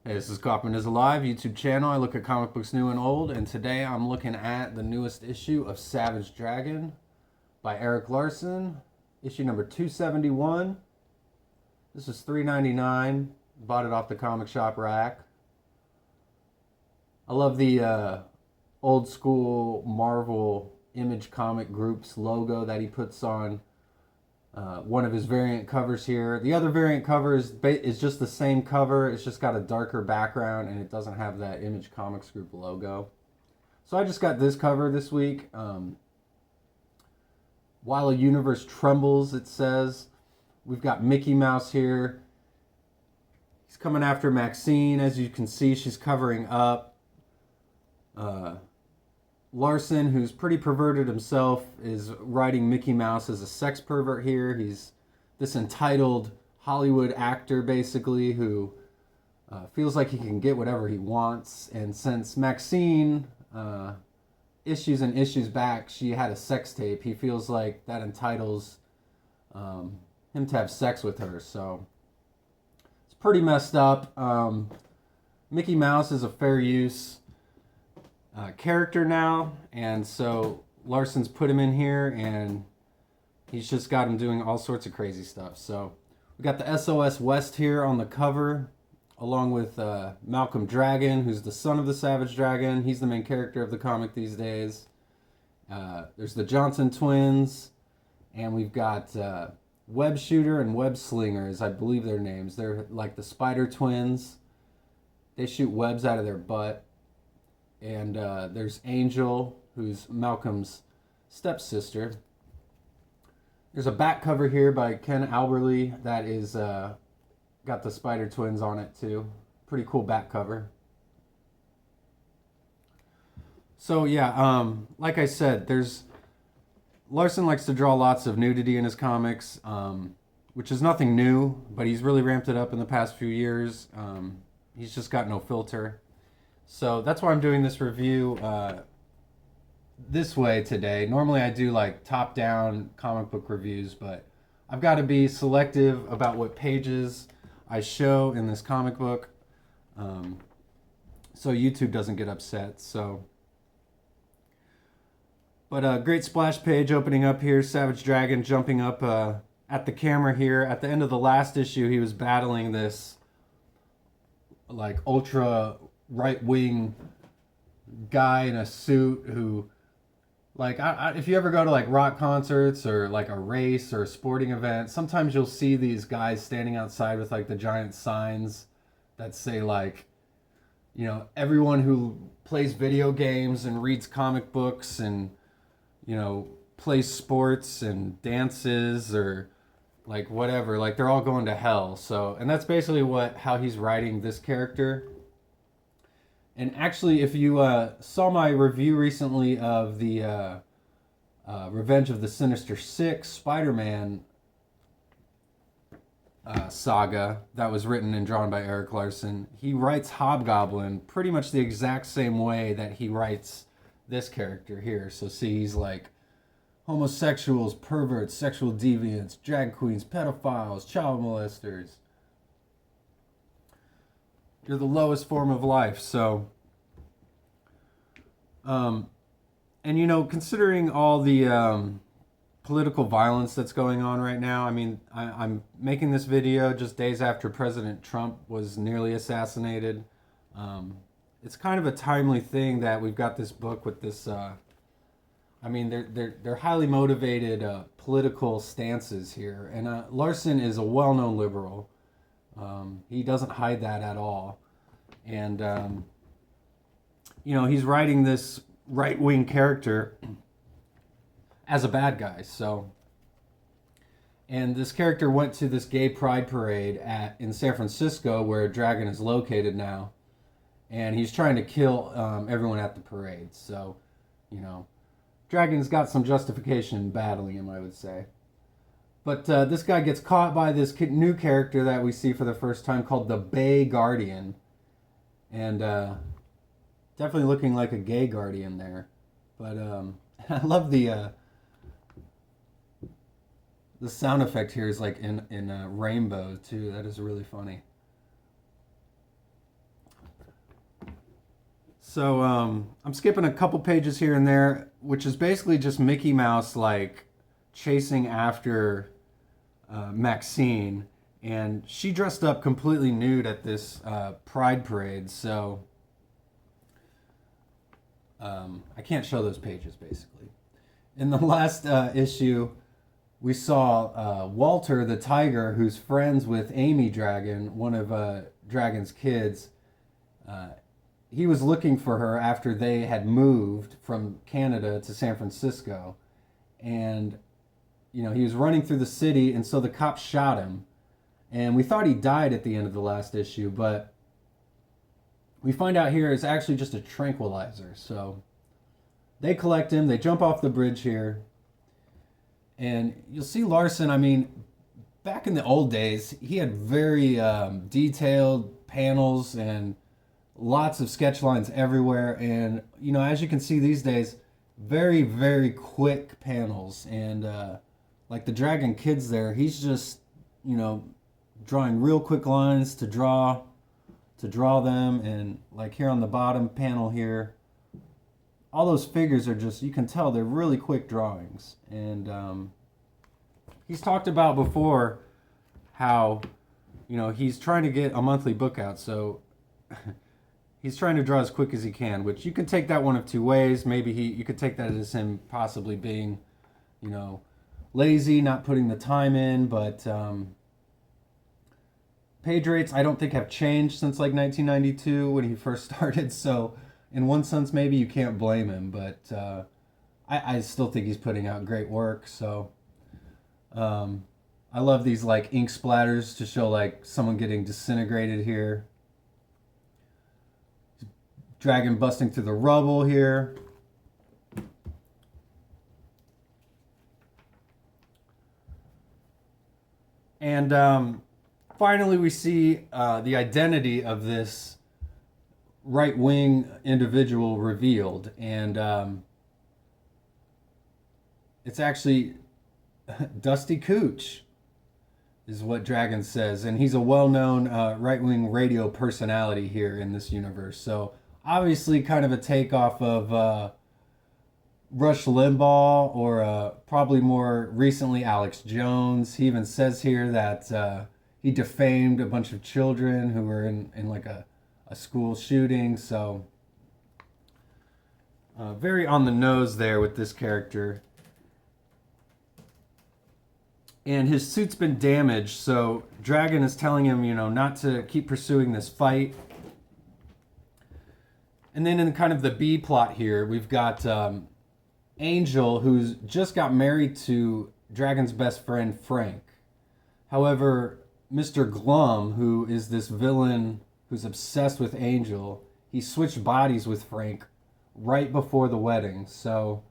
Hey, this is Kaufman is Alive YouTube channel. I look at comic books new and old, and today I'm looking at the newest issue of Savage Dragon by Erik Larsen, issue number 271. This is $3.99. Bought it off the comic shop rack. I love the old school Marvel Image Comic Group's logo that he puts on one of his variant covers here. The other variant cover is just the same cover. It's just got a darker background and it doesn't have that Image Comics Group logo. So I just got this cover this week. While a universe trembles, it says. We've got Mickey Mouse here. He's coming after Maxine. As you can see, she's covering up. Larsen, who's pretty perverted himself, is writing Mickey Mouse as a sex pervert here. He's this entitled Hollywood actor, basically, who feels like he can get whatever he wants. And since Maxine, issues and issues back, she had a sex tape, he feels like that entitles him to have sex with her. So it's pretty messed up. Mickey Mouse is a fair use character now, and so Larsen's put him in here, and he's just got him doing all sorts of crazy stuff. So we got the SOS West here on the cover, along with Malcolm Dragon, who's the son of the Savage Dragon. He's the main character of the comic these days. There's the Johnson twins, and we've got Web Shooter and Web Slinger, as I believe their names. They're like the Spider Twins. They shoot webs out of their butt. And there's Angel, who's Malcolm's stepsister. There's a back cover here by Ken Alberly that is got the Spider Twins on it too. Pretty cool back cover. So yeah, like I said, Larsen likes to draw lots of nudity in his comics, which is nothing new, but he's really ramped it up in the past few years. He's just got no filter. So that's why I'm doing this review this way today. Normally I do like top-down comic book reviews, but I've got to be selective about what pages I show in this comic book, so YouTube doesn't get upset. But a great splash page opening up here. Savage Dragon jumping up at the camera here. At the end of the last issue, he was battling this like ultra right-wing guy in a suit who, like, if you ever go to like rock concerts or like a race or a sporting event, sometimes you'll see these guys standing outside with like the giant signs that say like, you know, everyone who plays video games and reads comic books and, you know, plays sports and dances or like whatever, like they're all going to hell. So, and that's basically how he's writing this character. And actually, if you saw my review recently of the Revenge of the Sinister Six Spider-Man saga that was written and drawn by Erik Larsen, he writes Hobgoblin pretty much the exact same way that he writes this character here. So see, he's like homosexuals, perverts, sexual deviants, drag queens, pedophiles, child molesters. You're the lowest form of life. So, and you know, considering all the political violence that's going on right now, I mean, I'm making this video just days after President Trump was nearly assassinated. It's kind of a timely thing that we've got this book with this. I mean, they're highly motivated political stances here, and Larsen is a well-known liberal. He doesn't hide that at all. And, you know, he's writing this right-wing character as a bad guy. So, and this character went to this gay pride parade in San Francisco, where Dragon is located now. And he's trying to kill everyone at the parade. So, you know, Dragon's got some justification in battling him, I would say. But this guy gets caught by this new character that we see for the first time called the Bay Guardian. And definitely looking like a gay guardian there. But I love the sound effect here is like in rainbow too. That is really funny. So I'm skipping a couple pages here and there, which is basically just Mickey Mouse like chasing after Maxine, and she dressed up completely nude at this Pride parade. So I can't show those pages basically. In the last issue, we saw Walter the tiger, who's friends with Amy Dragon, one of Dragon's kids. He was looking for her after they had moved from Canada to San Francisco. And, you know, he was running through the city, and so the cops shot him. And we thought he died at the end of the last issue, but we find out here it's actually just a tranquilizer. So they collect him, they jump off the bridge here. And you'll see Larsen, I mean, back in the old days, he had very detailed panels and lots of sketch lines everywhere. And, you know, as you can see these days, very, very quick panels. And like the Dragon Kids there, he's just, you know, drawing real quick lines to draw them. And like here on the bottom panel here, all those figures are just, you can tell they're really quick drawings. And he's talked about before how, you know, he's trying to get a monthly book out. So he's trying to draw as quick as he can, which you can take that one of two ways. Maybe you could take that as him possibly being, you know, lazy, not putting the time in. But page rates, I don't think have changed since like 1992 when he first started. So in one sense, maybe you can't blame him, but I still think he's putting out great work. So I love these like ink splatters to show like someone getting disintegrated here. Dragon busting through the rubble here. And finally we see the identity of this right-wing individual revealed, and it's actually Dusty Cooch is what Dragon says, and he's a well-known right-wing radio personality here in this universe. So obviously kind of a takeoff of Rush Limbaugh, or probably more recently Alex Jones. He even says here that he defamed a bunch of children who were in like a school shooting. So very on the nose there with this character. And his suit's been damaged, so Dragon is telling him, you know, not to keep pursuing this fight. And then in kind of the B plot here, we've got Angel, who's just got married to Dragon's best friend, Frank. However, Mr. Glum, who is this villain who's obsessed with Angel, he switched bodies with Frank right before the wedding. So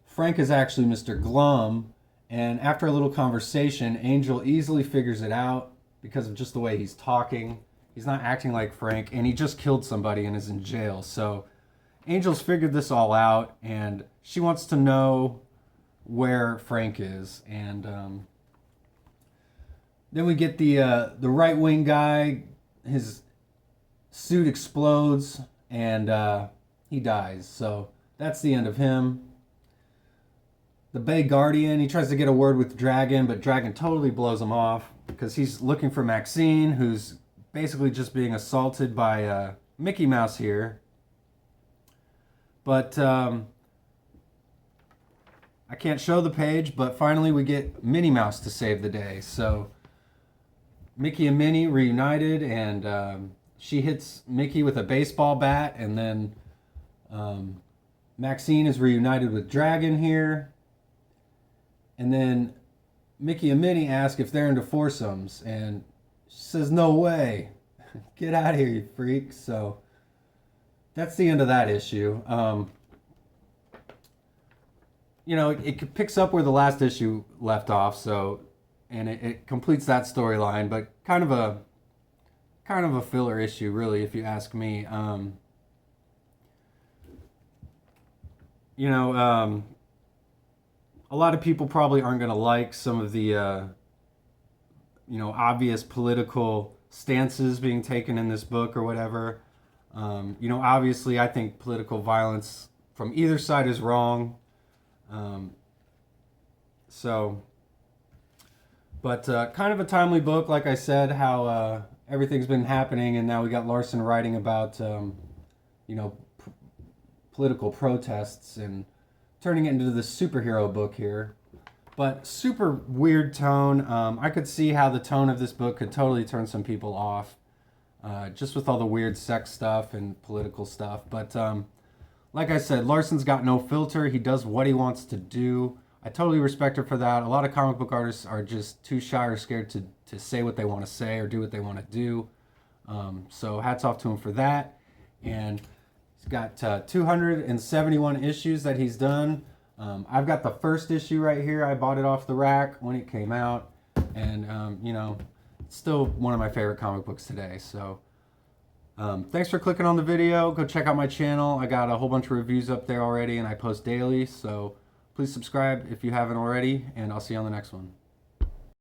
Frank is actually Mr. Glum, and after a little conversation, Angel easily figures it out because of just the way he's talking. He's not acting like Frank, and he just killed somebody and is in jail. So Angel's figured this all out, and she wants to know where Frank is. And then we get the right-wing guy. His suit explodes, and he dies. So that's the end of him. The Bay Guardian, he tries to get a word with Dragon, but Dragon totally blows him off because he's looking for Maxine, who's basically just being assaulted by Mickey Mouse here. But I can't show the page, but finally we get Minnie Mouse to save the day. So Mickey and Minnie reunited, and she hits Mickey with a baseball bat, and then Maxine is reunited with Dragon here. And then Mickey and Minnie ask if they're into foursomes, and she says, "No way. Get out of here, you freak." So that's the end of that issue. You know, it picks up where the last issue left off, so, and it completes that storyline, but kind of a filler issue, really, if you ask me. You know, a lot of people probably aren't going to like some of the, you know, obvious political stances being taken in this book or whatever. You know, obviously, I think political violence from either side is wrong. So, but kind of a timely book, like I said, how everything's been happening, and now we got Larson writing about, you know, political protests and turning it into this superhero book here. But super weird tone. I could see how the tone of this book could totally turn some people off, just with all the weird sex stuff and political stuff. But like I said, Larson's got no filter. He does what he wants to do. I totally respect him for that. A lot of comic book artists are just too shy or scared to say what they want to say or do what they want to do. So hats off to him for that. And he's got 271 issues that he's done. I've got the first issue right here. I bought it off the rack when it came out. And, you know, it's still one of my favorite comic books today. So thanks for clicking on the video. Go check out my channel. I got a whole bunch of reviews up there already, and I post daily. So please subscribe if you haven't already, and I'll see you on the next one.